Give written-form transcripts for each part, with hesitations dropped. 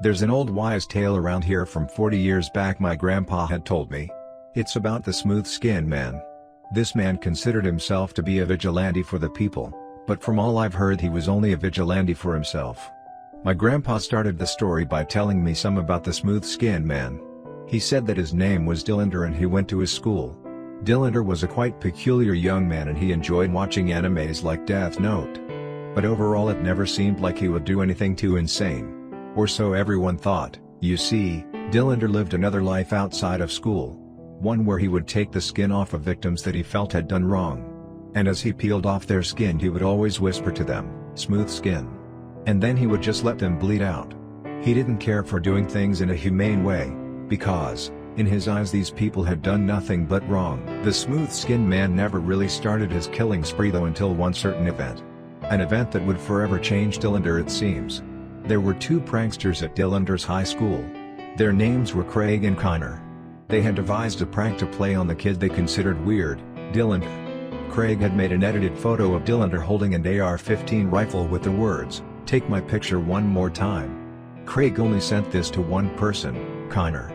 There's an old wise tale around here from 40 years back my grandpa had told me. It's about the smooth-skinned man. This man considered himself to be a vigilante for the people, but from all I've heard he was only a vigilante for himself. My grandpa started the story by telling me some about the smooth-skinned man. He said that his name was Dillinger and he went to his school. Dillinger was a quite peculiar young man and he enjoyed watching animes like Death Note. But overall it never seemed like he would do anything too insane. Or so everyone thought. You see, Dillinger lived another life outside of school. One where he would take the skin off of victims that he felt had done wrong. And as he peeled off their skin he would always whisper to them, "Smooth skin." And then he would just let them bleed out. He didn't care for doing things in a humane way, because, in his eyes these people had done nothing but wrong. The smooth-skinned man never really started his killing spree though until one certain event. An event that would forever change Dillinger it seems. There were two pranksters at Dillinger's high school. Their names were Craig and Connor. They had devised a prank to play on the kid they considered weird, Dillinger. Craig had made an edited photo of Dillinger holding an AR-15 rifle with the words, "Take my picture one more time." Craig only sent this to one person, Connor.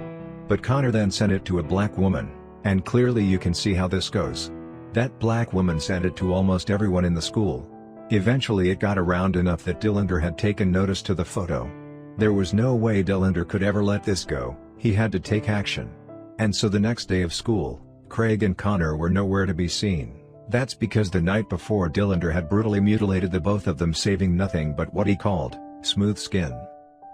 But Connor then sent it to a black woman, and clearly you can see how this goes. That black woman sent it to almost everyone in the school. Eventually it got around enough that Dillinger had taken notice to the photo. There was no way Dillinger could ever let this go, he had to take action. And so the next day of school, Craig and Connor were nowhere to be seen. That's because the night before Dillinger had brutally mutilated the both of them, saving nothing but what he called, smooth skin.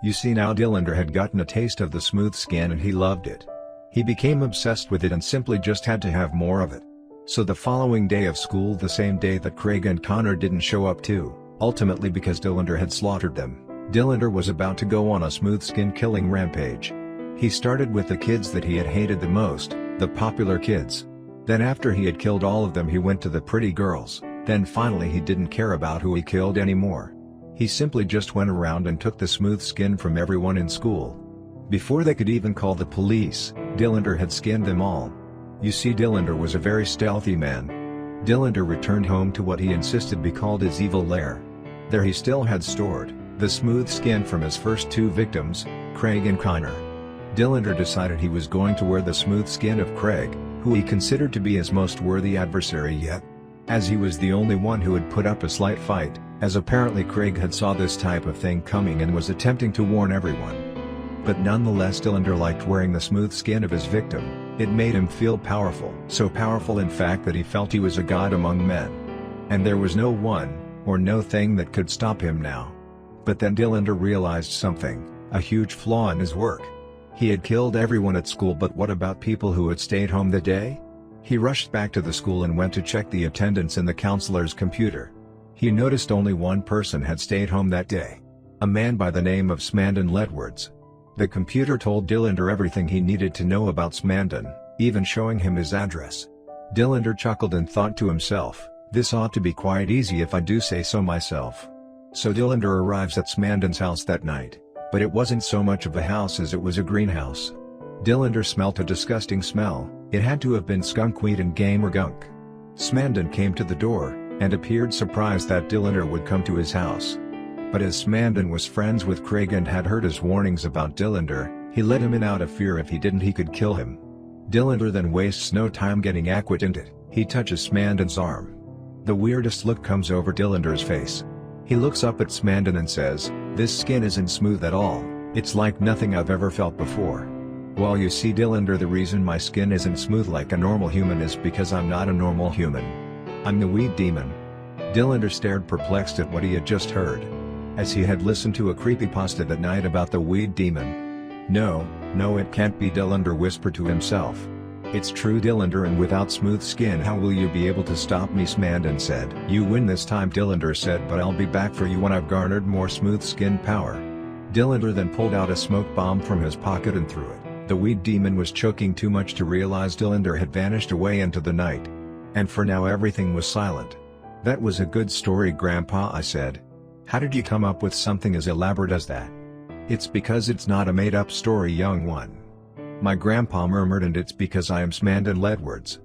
You see now Dillinger had gotten a taste of the smooth skin and he loved it. He became obsessed with it and simply just had to have more of it. So the following day of school, the same day that Craig and Connor didn't show up too, ultimately because Dillinger had slaughtered them, Dillinger was about to go on a smooth skin killing rampage. He started with the kids that he had hated the most, the popular kids. Then after he had killed all of them he went to the pretty girls, then finally he didn't care about who he killed anymore. He simply just went around and took the smooth skin from everyone in school. Before they could even call the police, Dillinger had skinned them all. You see, Dillinger was a very stealthy man. Dillinger returned home to what he insisted be called his evil lair. There he still had stored the smooth skin from his first two victims, Craig and Connor. Dillinger decided he was going to wear the smooth skin of Craig, who he considered to be his most worthy adversary yet. As he was the only one who had put up a slight fight, as apparently Craig had saw this type of thing coming and was attempting to warn everyone. But nonetheless Dillinger liked wearing the smooth skin of his victim. It made him feel powerful. So powerful in fact that he felt he was a god among men. And there was no one, or no thing that could stop him now. But then Dillinger realized something, a huge flaw in his work. He had killed everyone at school, but what about people who had stayed home that day? He rushed back to the school and went to check the attendance in the counselor's computer. He noticed only one person had stayed home that day. A man by the name of Smandon Ledwards. The computer told Dillinger everything he needed to know about Smandon, even showing him his address. Dillinger chuckled and thought to himself, this ought to be quite easy if I do say so myself. So Dillinger arrives at Smandon's house that night, but it wasn't so much of a house as it was a greenhouse. Dillinger smelt a disgusting smell. It had to have been skunkweed and gamer gunk. Smandon came to the door, and appeared surprised that Dillinger would come to his house. But as Smandon was friends with Craig and had heard his warnings about Dillinger, he let him in out of fear if he didn't he could kill him. Dillinger then wastes no time getting acquainted. He touches Smandon's arm. The weirdest look comes over Dillinger's face. He looks up at Smandon and says, "This skin isn't smooth at all, it's like nothing I've ever felt before." Well, you see Dillinger, the reason my skin isn't smooth like a normal human is because I'm not a normal human. I'm the weed demon. Dillinger stared perplexed at what he had just heard. As he had listened to a creepypasta that night about the weed demon. No, it can't be, Dillinger whispered to himself. It's true, Dillinger, and without smooth skin how will you be able to stop me? Smandon said. You win this time, Dillinger said, but I'll be back for you when I've garnered more smooth skin power. Dillinger then pulled out a smoke bomb from his pocket and threw it. The weed demon was choking too much to realize Dillinger had vanished away into the night. And for now everything was silent. That was a good story, Grandpa, I said. How did you come up with something as elaborate as that? It's because it's not a made-up story, young one. My grandpa murmured, and it's because I am Smandon Ledwards.